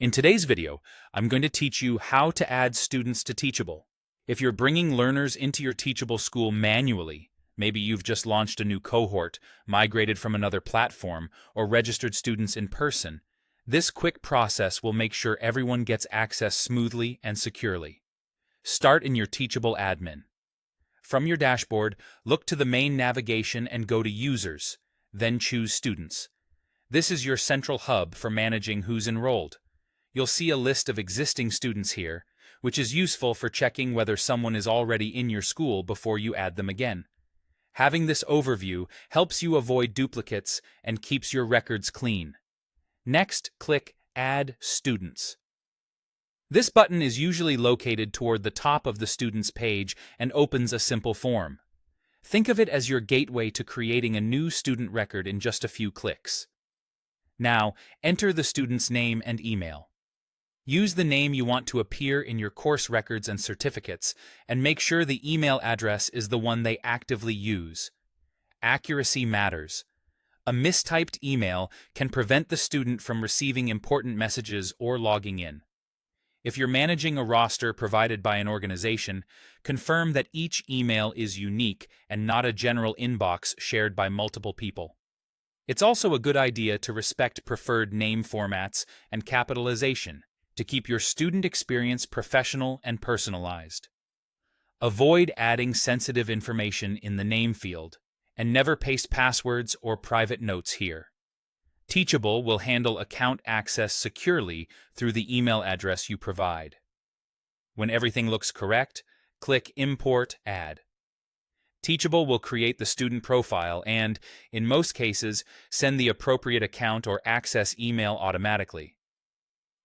In today's video, I'm going to teach you how to add students to Teachable. If you're bringing learners into your Teachable school manually, maybe you've just launched a new cohort, migrated from another platform, or registered students in person, this quick process will make sure everyone gets access smoothly and securely. Start in your Teachable admin. From your dashboard, look to the main navigation and go to Users, then choose Students. This is your central hub for managing who's enrolled. You'll see a list of existing students here, which is useful for checking whether someone is already in your school before you add them again. Having this overview helps you avoid duplicates and keeps your records clean. Next, click Add Students. This button is usually located toward the top of the student's page and opens a simple form. Think of it as your gateway to creating a new student record in just a few clicks. Now, enter the student's name and email. Use the name you want to appear in your course records and certificates, and make sure the email address is the one they actively use. Accuracy matters. A mistyped email can prevent the student from receiving important messages or logging in. If you're managing a roster provided by an organization, confirm that each email is unique and not a general inbox shared by multiple people. It's also a good idea to respect preferred name formats and capitalization to keep your student experience professional and personalized. Avoid adding sensitive information in the name field, and never paste passwords or private notes here. Teachable will handle account access securely through the email address you provide. When everything looks correct, click Import Add. Teachable will create the student profile and, in most cases, send the appropriate account or access email automatically.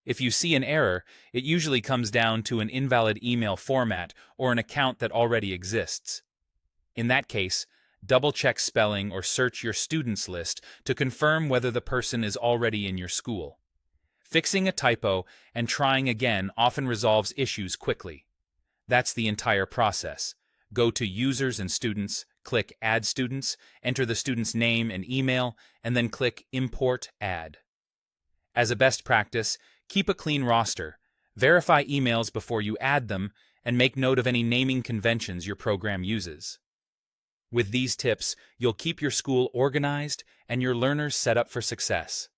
If you see an error, it usually comes down to an invalid email format or an account that already exists. In that case, double-check spelling or search your students list to confirm whether the person is already in your school. Fixing a typo and trying again often resolves issues quickly. That's the entire process. Go to Users and Students, click Add Students, enter the student's name and email, and then click Import Add. As a best practice, keep a clean roster, verify emails before you add them, and make note of any naming conventions your program uses. With these tips, you'll keep your school organized and your learners set up for success.